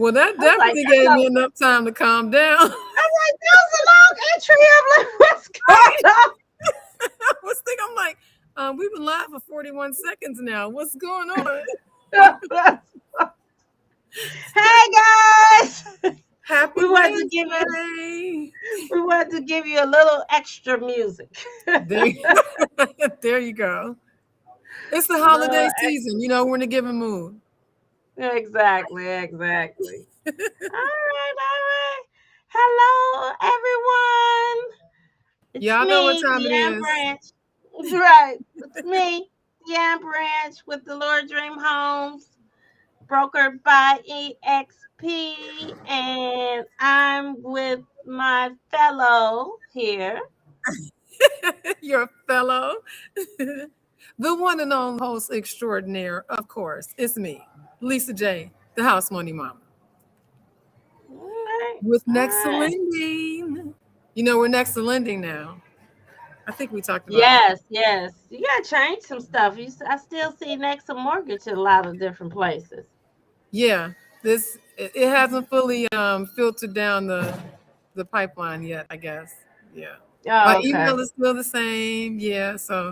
Well, that I was like, definitely gave me enough time to calm down. I'm like, that was a long entry. I'm like, what's Right? going on? I was thinking, I'm like, we've been live for 41 seconds now. What's going on? Hey guys, Happy we wanted to give you Wednesday. we wanted to give you a little extra music. There, there you go. It's the Little holiday season. You know, we're in a given mood. exactly. All right. Hello, everyone. It's Y'all know what me, time it Deanne is. Branch. Right, it's me, Deanne Branch, with the Lord Dream Homes, brokered by EXP, and I'm with my fellow here. Your fellow, the one and only host extraordinaire, of course. It's me, Lisa J, the house money mama. All right, With all next to right. lending. You know, we're next to lending now. I think we talked about that. Yes. You gotta change some stuff. I still see next to mortgage in a lot of different places. Yeah, it hasn't fully filtered down the pipeline yet, I guess. Yeah. My Oh, okay. email is still the same. Yeah, so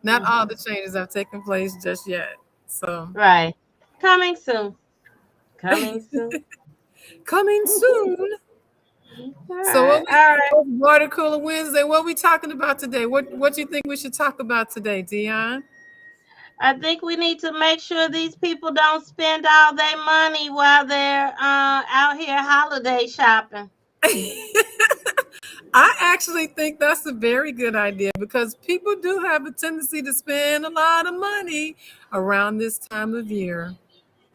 not all the Hmm. changes have taken place just yet. So Right. Coming soon. Coming soon. coming soon. All So what right. we All right. Water Cooler Wednesday, what we talking about today? What you think we should talk about today, Dion? I think we need to make sure these people don't spend all their money while they're out here holiday shopping. I actually think that's a very good idea because people do have a tendency to spend a lot of money around this time of year.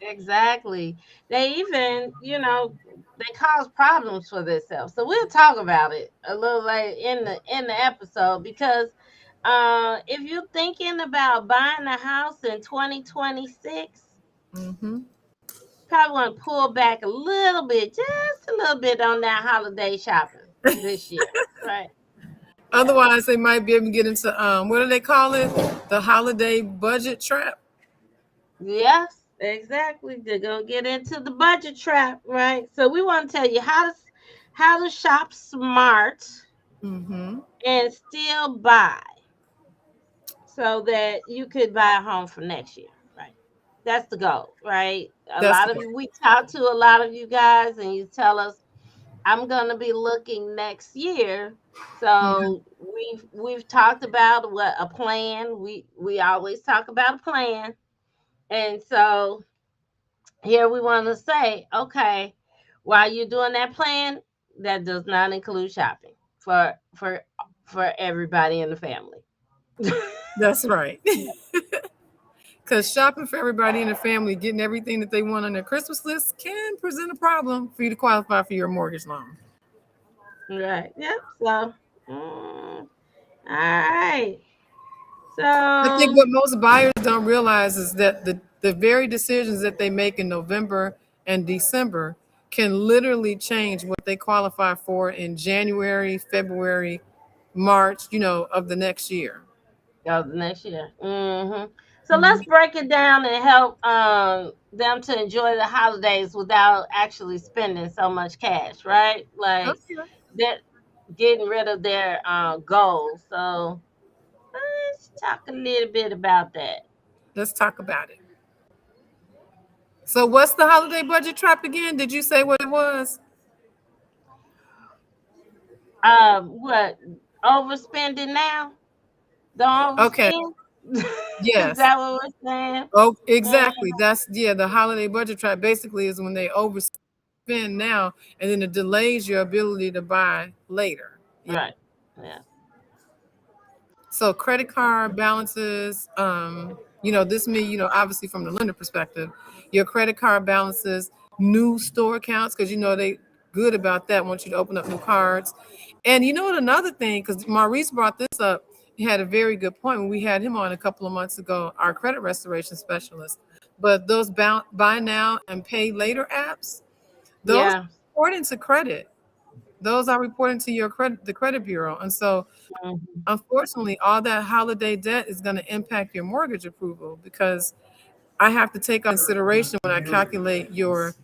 Exactly. They even, they cause problems for themselves. So we'll talk about it a little later in the episode because if you're thinking about buying a house in 2026, Hmm. probably want to pull back a little bit, just a little bit on that holiday shopping this year. Right. Yeah. Otherwise, they might be able to get into what do they call it? The holiday budget trap. Yes, exactly. They're gonna get into the budget trap, right? So we want to tell you how to shop smart Hmm. and still buy so that you could buy a home for next year, right? That's the goal, right? A That's lot the of goal. you, we talk to a lot of you guys, and you tell us, I'm gonna be looking next year. Mhm. So we've talked about what a plan. We always talk about a plan, and so here we want to say, okay, while you're doing that plan, that does not include shopping for everybody in the family. That's right. Because shopping for everybody in the family, getting everything that they want on their Christmas list can present a problem for you to qualify for your mortgage loan. Right. Yep. So, all right. I think So, what most buyers don't realize is that the very decisions that they make in November and December can literally change what they qualify for in January, February, March, of the next year. go the next year. So let's Mhm. break it down and help them to enjoy the holidays without actually spending so much cash, right? Like Okay, they're getting rid of their goals. So let's talk a little bit about that. let's talk about it. So, what's the holiday budget trap again? Did you say what it was? What overspending now? Don't Okay, overspend. Is yes. that what we're saying? Oh, Mm, exactly. That's yeah. The holiday budget trap basically is when they overspend now, and then it delays your ability to buy later. Yeah. right. Yeah. So credit card balances, this me, obviously from the lender perspective, your credit card balances, new store accounts, because they good about that. Want you to open up new cards, and you know what? Another thing, because Maurice brought this up, he had a very good point when we had him on a couple of months ago, our credit restoration specialist. But those buy now and pay later apps, those Yeah. report into credit. Those are reporting to the credit bureau, and so Mhm. unfortunately, all that holiday debt is going to impact your mortgage approval because I have to take consideration when I calculate your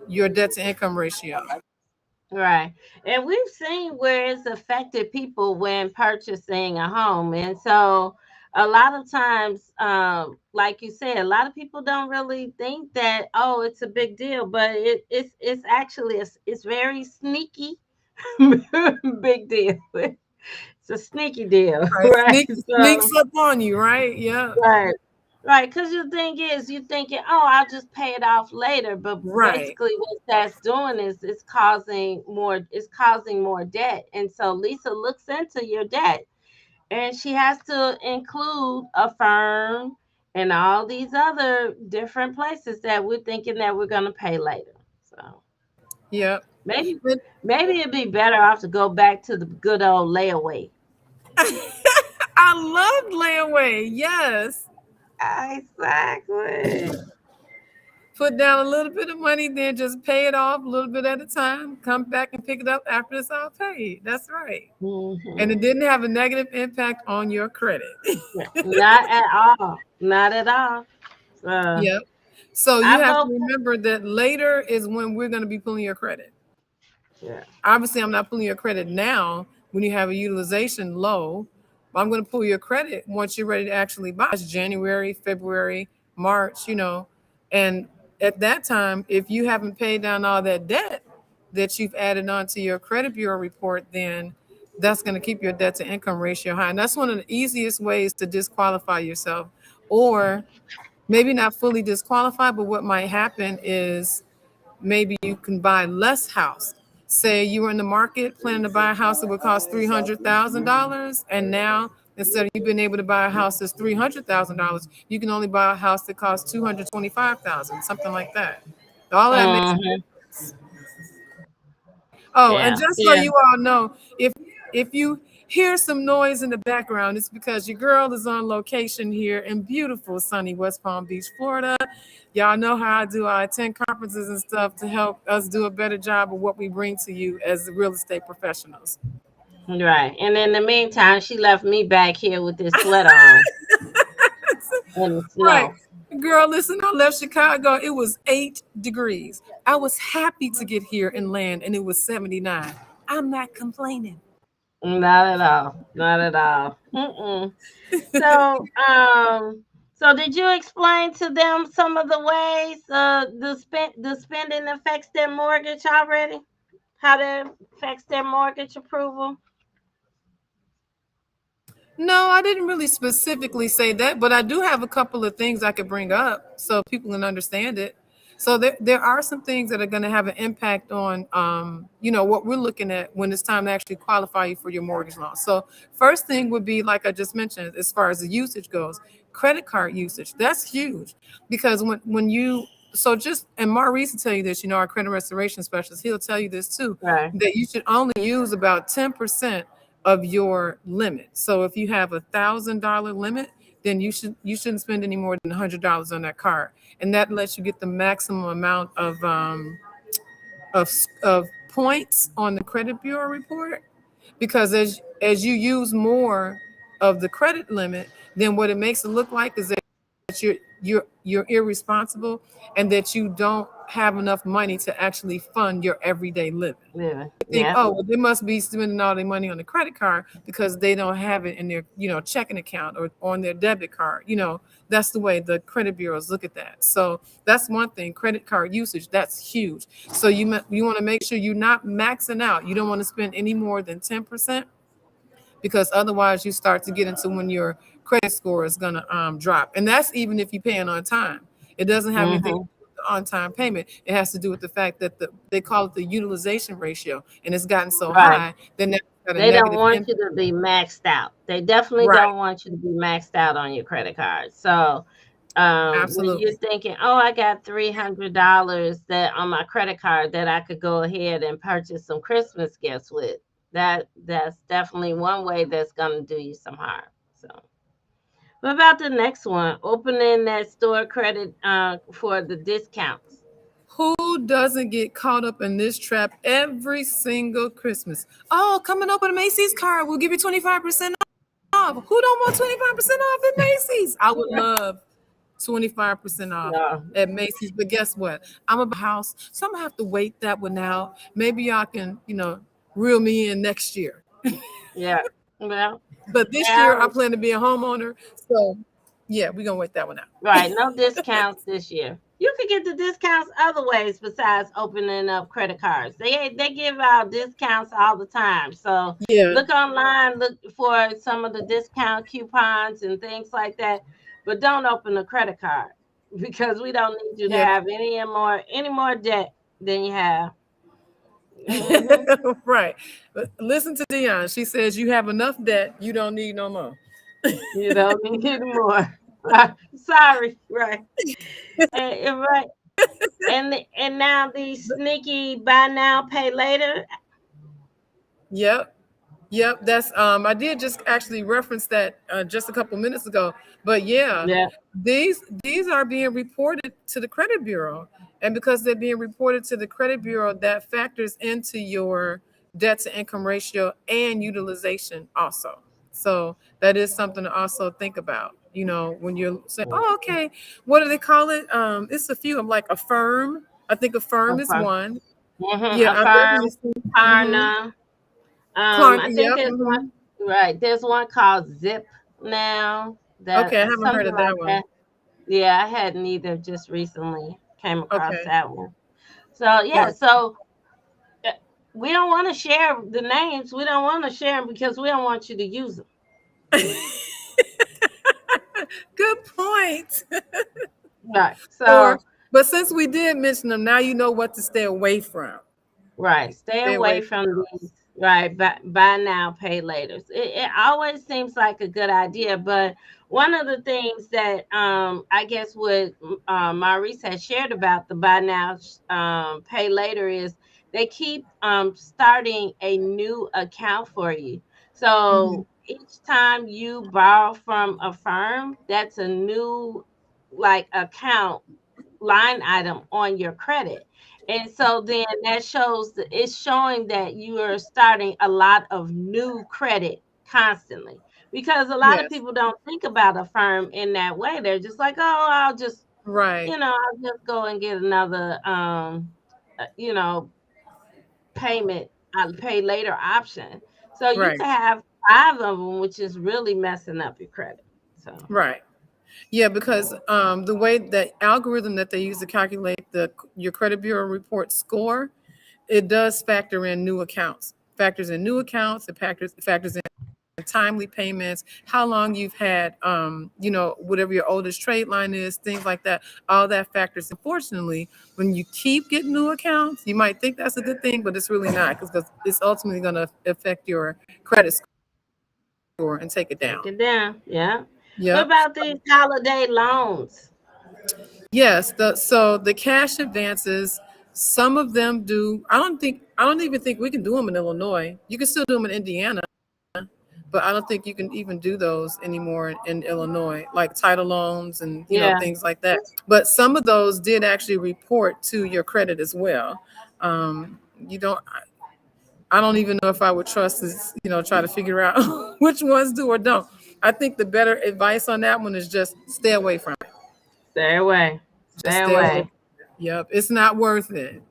your debt to income ratio. Right. And we've seen where it's affected people when purchasing a home. And so a lot of times, like you said, a lot of people don't really think that, oh, it's a big deal, but it's actually it's very sneaky big deal. It's a sneaky deal, Right. right? Sneaks So up on you, right? Yeah. right. Right, because the thing is, you thinking, oh, I'll just pay it off later, but Right. basically, what that's doing is it's causing more debt, and so Lisa looks into your debt, and she has to include a firm and all these other different places that we're thinking that we're gonna pay later. So Yep. maybe But maybe it'd be better off to go back to the good old layaway. I love layaway. Yes. Exactly. Put down a little bit of money, then just pay it off a little bit at a time. Come back and pick it up after it's all paid. That's right. And it Hmm. didn't have a negative impact on your credit. Not at all. Not at all. So Yep. So you I have to vote for, remember that later is when we're going to be pulling your credit. yeah. Obviously, I'm not pulling your credit now when you have a utilization low, but I'm going to pull your credit once you're ready to actually buy. It's January, February, March, and at that time, if you haven't paid down all that debt that you've added on to your credit bureau report, then that's going to keep your debt to income ratio high. And that's one of the easiest ways to disqualify yourself, or maybe not fully disqualify, but what might happen is maybe you can buy less house. Say you were in the market planning to buy a house that would cost $300,000, and now instead of you being able to buy a house that's $300,000, you can only buy a house that costs $225,000, something like that. All of that makes a Hmm. difference. Oh, and Yeah. just so Yeah. you all know, if you hear some noise in the background, it's because your girl is on location here in beautiful sunny West Palm Beach, Florida. Y'all know how I do. I attend conferences and stuff to help us do a better job of what we bring to you as real estate professionals. Right. And in the meantime, she left me back here with this sweater on in the Right. snow. Girl, listen, I left Chicago. It was 8 degrees. I was happy to get here and land, and it was 79. I'm not complaining. Not at all. Not at all. Mm-mm. So, so did you explain to them some of the ways the spending affects their mortgage already? How that affects their mortgage approval? No, I didn't really specifically say that, but I do have a couple of things I could bring up so people can understand it. So there are some things that are going to have an impact on, what we're looking at when it's time to actually qualify you for your mortgage loan. So first thing would be, like I just mentioned, as far as the usage goes, credit card usage. That's huge because so just, and Maurice will tell you this, our credit restoration specialist, he'll tell you this too, Right. that you should only use about 10% of your limit. So if you have $1,000 limit, then you shouldn't spend any more than $100 on that card, and that lets you get the maximum amount of points on the credit bureau report. Because as you use more of the credit limit, then what it makes it look like is that you're irresponsible and that you don't have enough money to actually fund your everyday living. Yeah. Think, Yeah. oh, well, they must be spending all their money on the credit card because they don't have it in their, checking account or on their debit card. That's the way the credit bureaus look at that. So that's one thing. Credit card usage, that's huge. So you want to make sure you're not maxing out. You don't want to spend any more than 10% because otherwise you start to get into when your credit score is going to drop. And that's even if you're paying on time. It doesn't have anything to Hmm. do with the on-time payment. It has to do with the fact that they call it the utilization ratio, and it's gotten so Right. high, then that's got a They don't negative want you impact. to be maxed out. They definitely Right. don't want you to be maxed out on your credit card. So, when you're Absolutely. thinking, oh, I got $300 that on my credit card that I could go ahead and purchase some Christmas gifts with, that's definitely one way that's gonna do you some harm. So, what about the next one? Opening that store credit for the discounts. Who doesn't get caught up in this trap every single Christmas? Oh, come and open a Macy's card. We'll give you 25% off. Who don't want 25% off at Macy's? I would love 25% off No. at Macy's. But guess what? I'm about house, so I'm gonna have to wait that one out. Maybe y'all can, reel me in next year. Yeah. Well, But this yeah, year I plan to be a homeowner. So yeah, we're gonna wait that one out. right. No discounts this year. You could get the discounts other ways besides opening up credit cards. They give out discounts all the time. So Yeah, look online, look for some of the discount coupons and things like that. But don't open a credit card because we don't need you to yeah. have any more debt than you have. Hmm. Right. But listen to Dion. She says you have enough debt, you don't need no more. You don't need any more. Right. Sorry. Right. Right. And now these sneaky buy now pay later. Yep. Yep, that's I did just actually reference that just a couple minutes ago. But yeah, Yeah. these are being reported to the credit bureau. And because they're being reported to the credit bureau, that factors into your debt to income ratio and utilization also. So that is something to also think about, when you're saying, oh, okay, what do they call it? It's a few. I'm like Affirm. I think Affirm is Affirm. one. Yeah, I definitely Affirm, see. Mm-hmm. Klarna. Clark, I think yep. there's one. Mm-hmm. Right. There's one called Zip now. That Okay, I haven't heard something of like that one. that. Yeah, I hadn't either. Just recently came across Okay. that one. So yeah. Gotcha. So uh, we don't want to share the names. We don't want to share them because we don't want you to use them. Good point. Right. Or, So but since we did mention them, now you know what to stay away from. right. Stay Stay away away from from those. these. Right. Buy now, pay later. It always seems like a good idea, but one of the things that I guess what Maurice has shared about the buy now, pay later is they keep starting a new account for you. Hmm. So each time you borrow from a firm, that's a new like account line item on your credit. And so then that shows it's showing that you are starting a lot of new credit constantly because a lot of Yes. people don't think about a firm in that way. They're just like, oh, Right. I'll just go and get another payment, I'll pay later option. So you Right. could have five of them, which is really messing up your credit. So Right. Yeah, because the way that algorithm that they use to calculate your credit bureau report score, it does factor in new accounts. Factors in new accounts. It factors in timely payments, how long you've had, whatever your oldest trade line is, things like that. All that factors. Unfortunately, when you keep getting new accounts, you might think that's a good thing, but it's really not because it's ultimately going to affect your credit score and take it take down. it down. Yeah. What Yep. about these holiday loans? Yes. So the cash advances, some of them do. I don't even think we can do them in Illinois. You can still do them in Indiana, but I don't think you can even do those anymore in Illinois, like title loans and Yeah, things like that. But some of those did actually report to your credit as well. You don't. I don't even know if I would trust this. Try to figure out which ones do or don't. I think the better advice on that one is just stay away from it. stay away. Just Stay stay away. away. Yep, it's not worth it.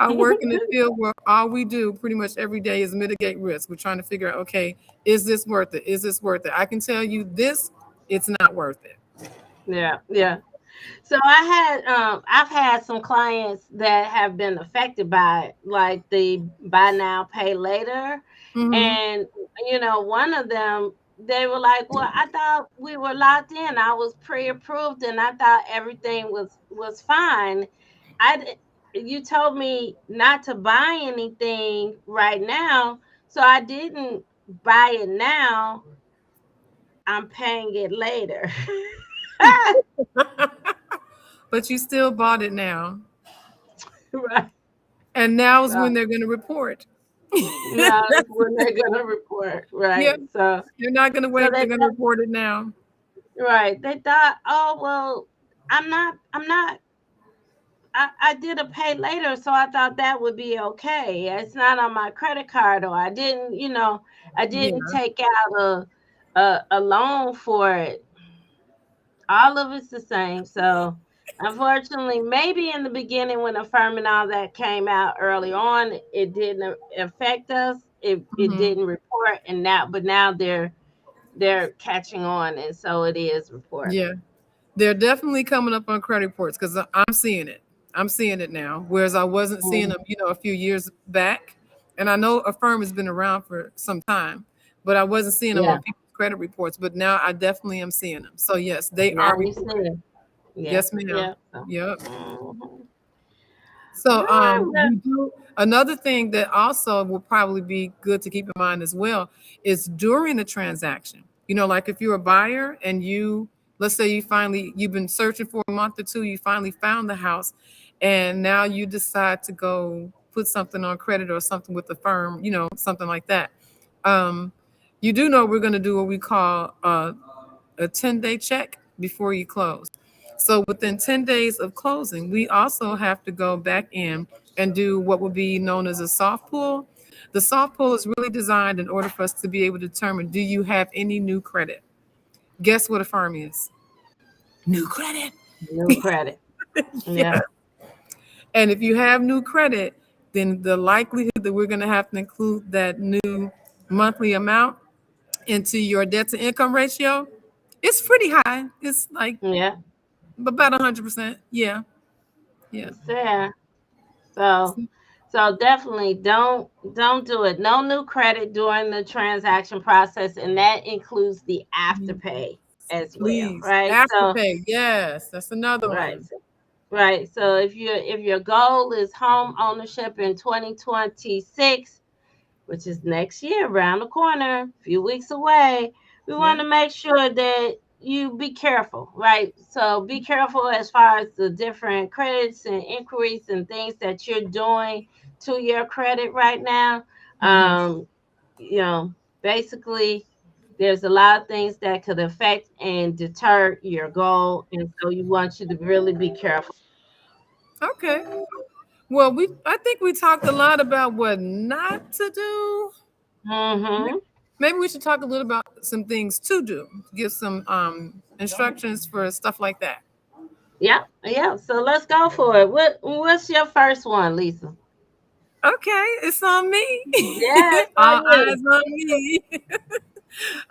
I work in the field where all we do pretty much every day is mitigate risk. We're trying to figure out, okay, is this worth it? Is this worth it? I can tell you this, it's not worth it. Yeah, yeah. So I've had some clients that have been affected by it, like the buy now, pay later. Hmm. And one of them, they were like, well, I thought we were locked in. I was pre-approved and I thought everything was fine. You told me not to buy anything right now, so I didn't buy it now. I'm paying it later. But you still bought it now. Right. And now is So when they're going to report. now that's when they're gonna report, right? Yep. So They're not going to so wait. They're going to report it now. right. They thought, oh well, I'm not I did a pay later, so I thought that would be okay. It's not on my credit card, or I didn't Yeah. take out a loan for it. All of it's the same. So, unfortunately, maybe in the beginning when the firm and all that came out early on, it didn't affect us. It Hmm. didn't report, and now they're catching on, and so it is reporting. Yeah, they're definitely coming up on credit reports because I'm seeing it. I'm seeing it now, whereas I wasn't seeing Mhm. them, a few years back. And I know a firm has been around for some time, but I wasn't seeing them Yeah, on people's credit reports. But now I definitely am seeing them. So yes, they now are you see reported. it. Yeah, Yes, ma'am. yeah. So, Yep. mhm. All So right, well, we do another thing that also will probably be good to keep in mind as well is during the transaction. Like if you're a buyer and let's say you've been searching for a month or two, you finally found the house, and now you decide to go put something on credit or something with the firm, something like that. Um, you do know we're going to do what we call a 10-day check before you close. So within 10 days of closing, we also have to go back in and do what would be known as a soft pull. The soft pull is really designed in order for us to be able to determine, do you have any new credit? Guess what a firm is? New credit. new credit. Yeah. Yeah, And if you have new credit, then the likelihood that we're going to have to include that new monthly amount into your debt to income ratio, it's pretty high. It's like yeah. about 100%. Yeah. Yeah. It's there. So, so definitely don't do it. No new credit during the transaction process, and that includes the afterpay as well, Please. right? So, Afterpay. Yes. That's another right. one. Right. So if your goal is home ownership in 2026, which is next year around the corner, a few weeks away, we want Yeah. to make sure that you be careful, right? So be careful as far as the different credits and inquiries and things that you're doing to your credit right now. Hmm. Um, basically there's a lot of things that could affect and deter your goal. And so you want you to really be careful. Okay. Well, I think we talked a lot about what not to do. Mm-hmm. Maybe we should talk a little about some things to do. Give some instructions for stuff like that. Yeah, yeah. So let's go for it. What's your first one, Lisa? Okay, it's on me. Yes, All on eyes you. on me.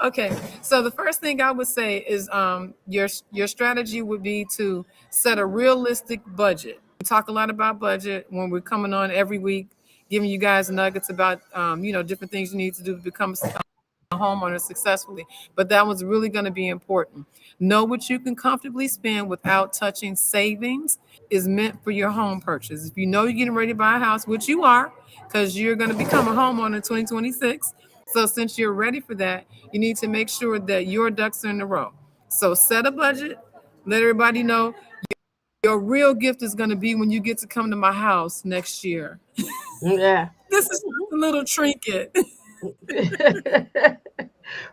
Okay, so the first thing I would say is your strategy would be to set a realistic budget. We talk a lot about budget when we're coming on every week, giving you guys nuggets about different things you need to do to become a homeowner successfully. But that was really going to be important. Know what you can comfortably spend without touching savings is meant for your home purchase. If you know you're getting ready to buy a house, which you are, because you're going to become a homeowner in 2026. So since you're ready for that, you need to make sure that your ducks are in a row. So set a budget, let everybody know your real gift is going to be when you get to come to my house next year. Yeah. This is a little trinket.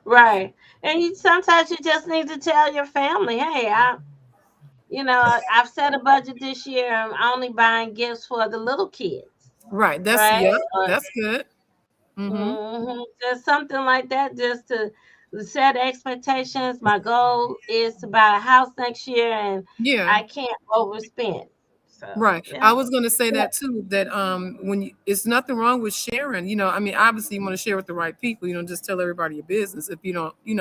Right. And sometimes you just need to tell your family, hey, I've set a budget this year. I'm only buying gifts for the little kids, Right. right? Yep. That's good. Mm-hmm. Just something like that, just to set expectations. My goal is to buy a house next year, and Yeah. I can't overspend. So, Right. I yeah, was going to say yeah, that too, that it's nothing wrong with sharing, I mean, obviously you want to share with the right people, you don't just tell everybody your business if you don't, you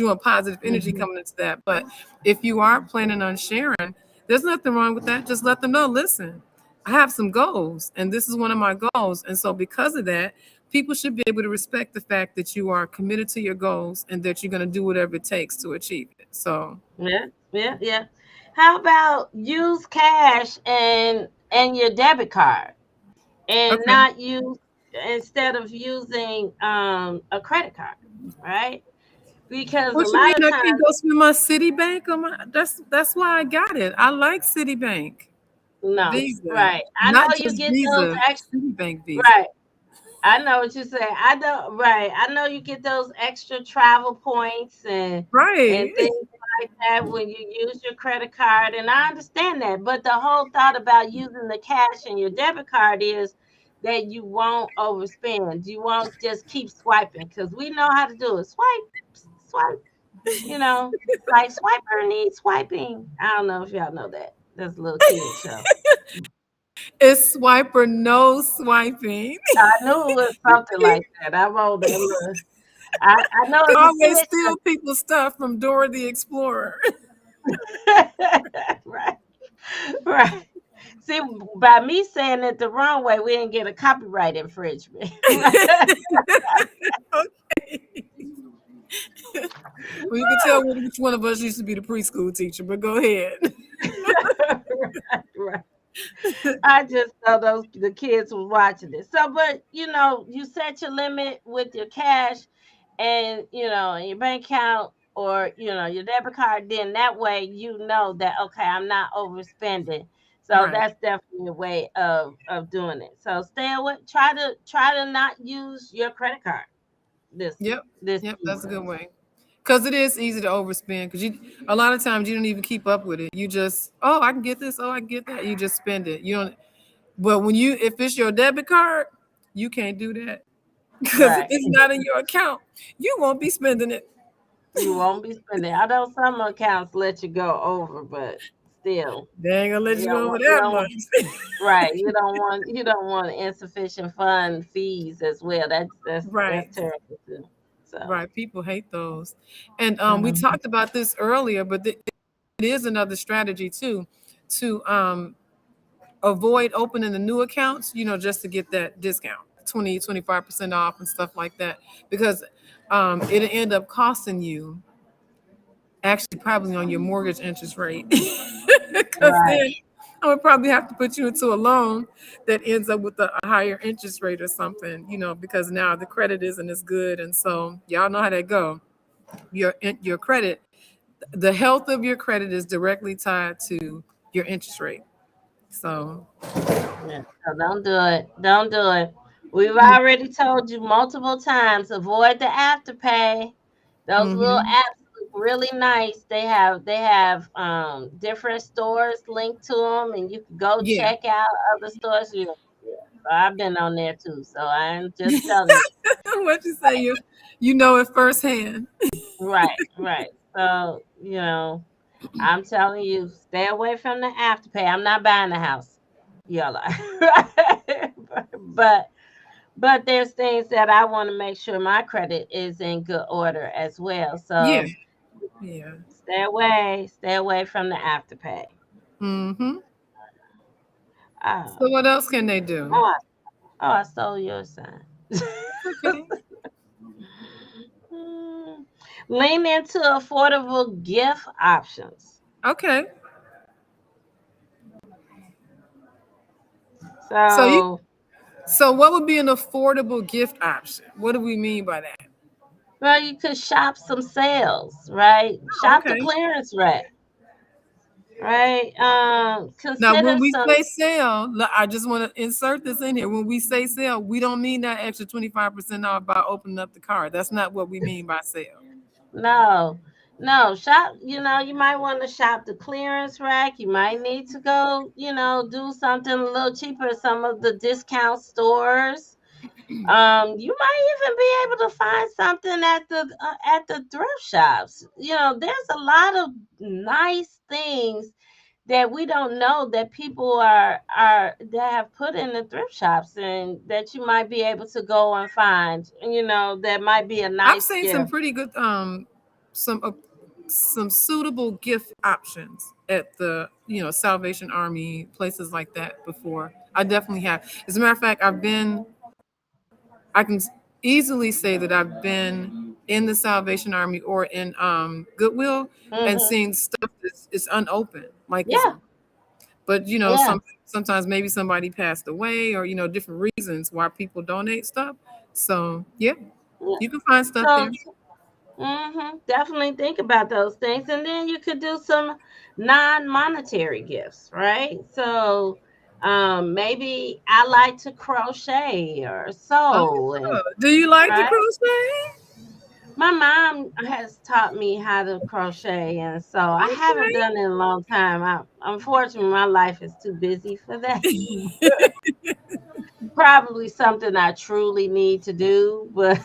want positive energy mhm, coming into that. But if you are planning on sharing, there's nothing wrong with that. Just let them know, listen, I have some goals and this is one of my goals. And so because of that, people should be able to respect the fact that you are committed to your goals and that you're going to do whatever it takes to achieve it. So, yeah, yeah, yeah. How about use cash and your debit card, and okay. not use instead of using a credit card, right? Because a What you mean lot of I times, can't go spend my Citibank on my that's why I got it. I like Citibank no, Visa. right? I Not know you just get those Visa, extra, Citibank Visa. right? I know what you say. I know, right? I know you get those extra travel points and Right. things like that when you use your credit card, and I understand that. But the whole thought about using the cash in your debit card is that you won't overspend. You won't just keep swiping because we know how to do it. Swipe, swipe. Like swiper needs swiping. I don't know if y'all know that. That's a little kid show. It's swiper no swiping. I knew it was something like that. I wrote that little. I know Can it's a always kid steal people's stuff from Dora the Explorer. show. Right, right. See, by me saying it the wrong way, we didn't get a copyright infringement. Right, Okay. Well, you can tell which one of us used to be the preschool teacher, but go ahead. right. I just know the kids was watching it. So, but you set your limit with your cash, and your bank account, or your debit card. Then that way that, okay, I'm not overspending. So Right. that's definitely a way of doing it. So stay away. Try to not use your credit card this Yep. this Yep. That's a season. good way. Because it is easy to overspend. Because a lot of times you don't even keep up with it. You just, oh, I can get this. Oh, I can get that. You just spend it. You don't. But if it's your debit card, you can't do that. Because if Right. it's not in your account, you won't be spending it. You won't be spending. I know some accounts let you go over, but still, They ain't gonna let you you go don't over want you that don't much. want right. You don't want insufficient fund fees as well. That's Right. terrible too. So. Right. People hate those. And we Mhm. talked about this earlier, but it is another strategy too to avoid opening the new accounts, just to get that discount, 20, 25% off and stuff like that. Because it'll end up costing you actually probably on your mortgage interest rate. Because Right. then I would probably have to put you into a loan that ends up with a higher interest rate or something, because now the credit isn't as good. And so y'all know how that go. Your credit, the health of your credit is directly tied to your interest rate. So Yeah. So don't do it. Don't do it. We've already told you multiple times. Avoid the afterpay. Those little mhm. apps look really nice. They have different stores linked to them, and you can go Yeah. check out other stores. Yeah. So I've been on there too. So I'm just telling you. What you say? You know it firsthand. Right, right. So, I'm telling you, stay away from the afterpay. I'm not buying the house. Yellow. but but there's things that I want to make sure my credit is in good order as well. Yeah. So Yeah. stay away from the afterpay. Mm-hmm. So Oh, what else can they do? oh, I stole your sign. Okay. Hmm. Lean into affordable gift options. Okay. So you So, so what would be an affordable gift option? What do we mean by that? well, you could shop some sales, right? Oh, Shop the okay. clearance rack, right? Now, Consider when we some. say sale, I just want to insert this in here. When we say sale, we don't mean that extra 25% off by opening up the card. That's not what we mean by sale. No, no, shop. You might want to shop the clearance rack. You might need to go, do something a little cheaper at some of the discount stores. You might even be able to find something at the thrift shops. There's a lot of nice things that we don't know that people are that have put in the thrift shops, and that you might be able to go and find. That might be a I've nice seen some gift. pretty good some uh, some suitable gift options at the Salvation Army, places like that before. I definitely have. As a matter of fact, I can easily say that I've been in the Salvation Army or in Goodwill and Hmm. seen stuff that's it's unopened, like it's. Yeah, But yeah, sometimes maybe somebody passed away, or different reasons why people donate stuff. So yeah, yeah. you can find stuff So, there. definitely think about those things, and then you could do some non-monetary gifts, right? So, maybe I like to crochet or sew, and Oh, do you like to right. crochet? My mom has taught me how to crochet, and so I haven't Okay. done it in a long time. Unfortunately, my life is too busy for that. Probably something I truly need to do, but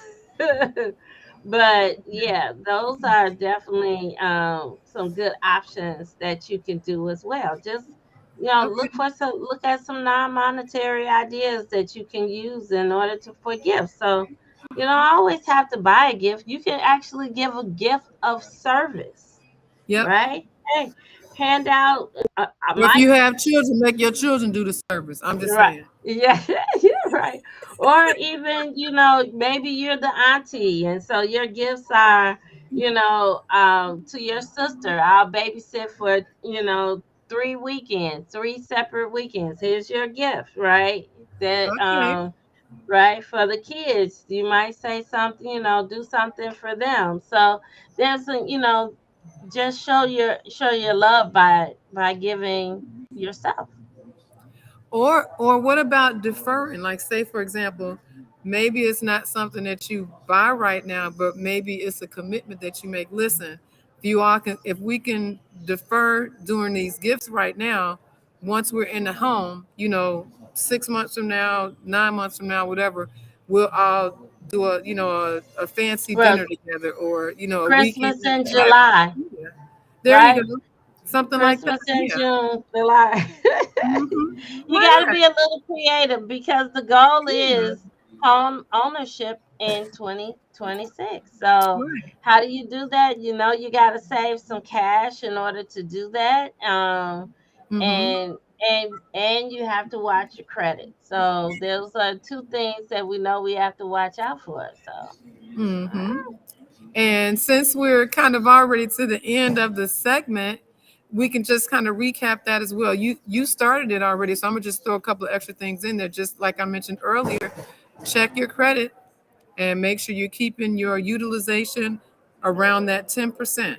But yeah, those are definitely some good options that you can do as well. Just Okay. look at some non-monetary ideas that you can use in order to for gifts. So you don't always have to buy a gift. You can actually give a gift of service, Yep. right? Hey, hand out Or if my you have children, make your children do the service. I'm just right. saying. Yeah, you're right. Or even, maybe you're the auntie, and so your gifts are, to your sister. I'll babysit for, 3 weekends, 3 separate weekends. Here's your gift, right? That Okay. right, for the kids. You might say something, do something for them. So there's a, just show your love by giving yourself. Or what about deferring? Like say for example, maybe it's not something that you buy right now, but maybe it's a commitment that you make. Listen, if we can defer doing these gifts right now, once we're in the home, 6 months from now, 9 months from now, whatever, we'll all do a fancy Well, dinner together, or a weekend Christmas at in the cabin. July, Yeah. There you right? go. Something like that. Christmas in Yeah. June, July. You Why got to not? be a little creative because the goal Yeah. is home ownership in 2026. So, Right. how do you do that? You got to save some cash in order to do that. Mm-hmm. And you have to watch your credit. So, those are two things that we know we have to watch out for. So, Mm-hmm. And since we're kind of already to the end of the segment, we can just kind of recap that as well. You started it already, so I'm gonna just throw a couple of extra things in there. Just like I mentioned earlier, check your credit and make sure you're keeping your utilization around that 10%.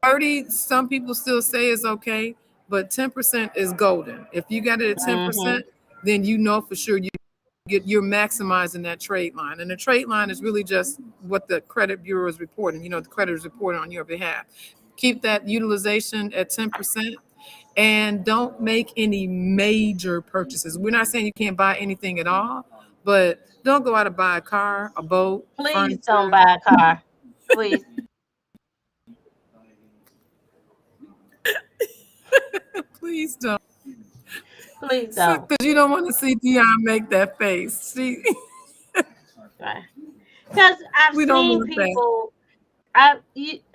30, some people still say is okay, but 10% is golden. If you got it at mm-hmm, 10%, then you know for sure you're maximizing that trade line. And the trade line is really just what the credit bureau is reporting. The credit is reporting on your behalf. Keep that utilization at 10%, and don't make any major purchases. We're not saying you can't buy anything at all, but don't go out and buy a car, a boat, please don't furniture. buy a car. Please, Please don't. please don't. Because you don't want to see Dion make that face. See, Right. Because I've we don't seen want that. people.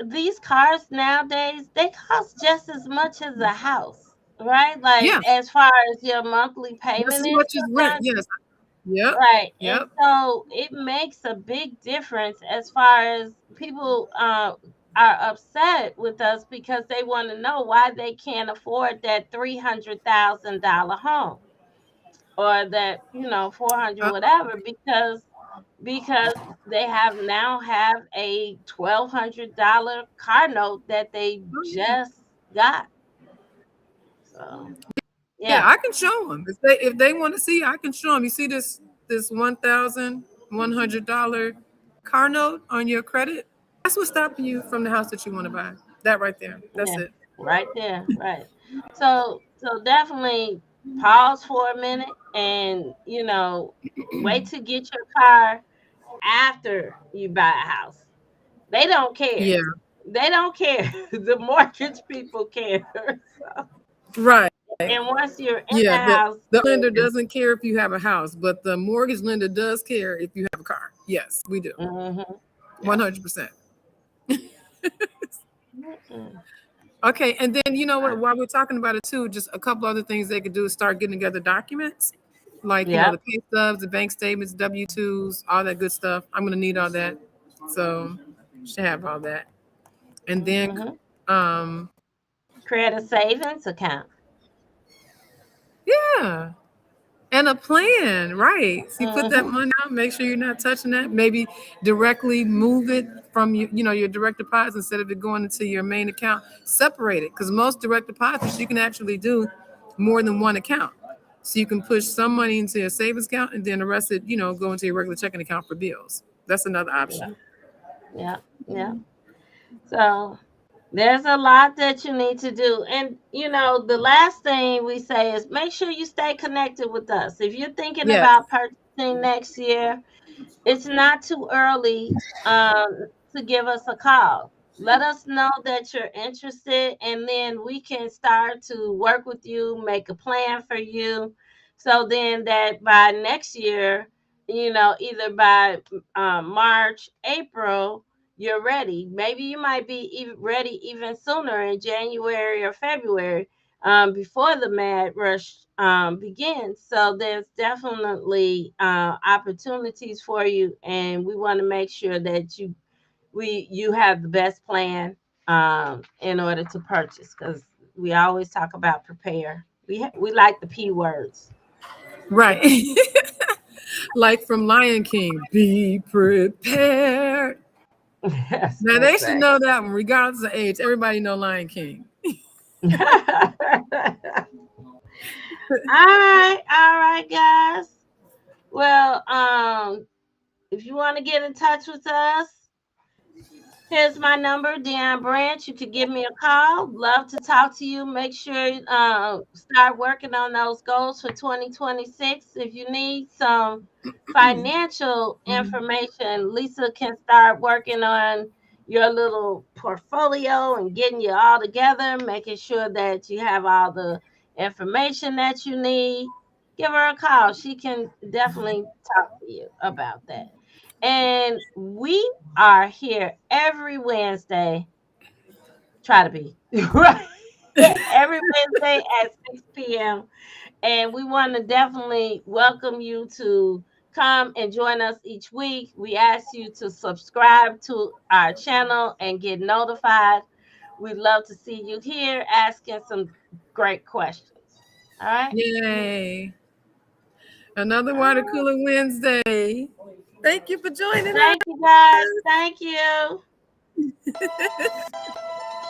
These cars nowadays, they cost just as much as a house, right? Like Yeah, as far as your monthly just payment as is much as rent. concerned, Yes. Yep. right? And Yep. so it makes a big difference as far as people are upset with us because they want to know why they can't afford that $300,000 home or that 400 Uh, whatever because they have a $1,200 car note that they oh, yeah. just got. So Yeah, yeah, I can show them if they want to see. I can show them. You see this $1,100 car note on your credit. That's what's stopping you from the house that you want to buy. That right there. That's yeah, it. right there, right. So definitely pause for a minute and wait to get your car after you buy a house. They don't care. Yeah. They don't care. The mortgage people care. Right. And once you're in the Yeah. The house, the lender doesn't care if you have a house, but the mortgage lender does care if you have a car. Yes, we do. mm-hmm, One yeah. hundred percent. Mm-mm. Okay, and then you know what? While we're talking about it too, just a couple other things they could do is start getting together documents, like Yep. the pay stubs, the bank statements, W-2s, all that good stuff. I'm gonna need all that, so should have all that. And then, Mm-hmm. um, Create a savings account. yeah, and a plan, right? So you put that Mm-hmm. money out, make sure you're not touching that. Maybe directly move it from your direct deposits instead of it going into your main account. Separate it because most direct deposits you can actually do more than one account. So you can push some money into your savings account and then the rest of it, go into your regular checking account for bills. That's another Yeah. option. Yeah. Yeah. So there's a lot that you need to do. And the last thing we say is make sure you stay connected with us. If you're thinking Yes. about purchasing purchasing next year, it's not too early to give us a call. Let us know that you're interested, and then we can start to work with you, make a plan for you, so then that by next year, either by March, April, you're ready. Maybe you might be ready even sooner in January or February, before the mad rush begins. So there's definitely opportunities for you, and we want to make sure that you have the best plan in order to purchase, because we always talk about prepare. We like the P words. Right. Like from Lion King, be prepared. Yes, Now they should know exactly. that one, regardless of age. Everybody know Lion King. All right, guys. Well, if you want to get in touch with us, here's my number, Dion Branch. You could give me a call. Love to talk to you. Make sure start working on those goals for 2026. If you need some financial Mhm. information, Lisa can start working on your little portfolio and getting you all together, making sure that you have all the information that you need. Give her a call. She can definitely talk to you about that. And we are here every Wednesday. Try to be right every Wednesday at 6 p.m. And we want to definitely welcome you to come and join us each week. We ask you to subscribe to our channel and get notified. We'd love to see you here asking some great questions. All right. Yay. Another All water right. cooler Wednesday. Thank you for joining Thank you guys. Thank you. us.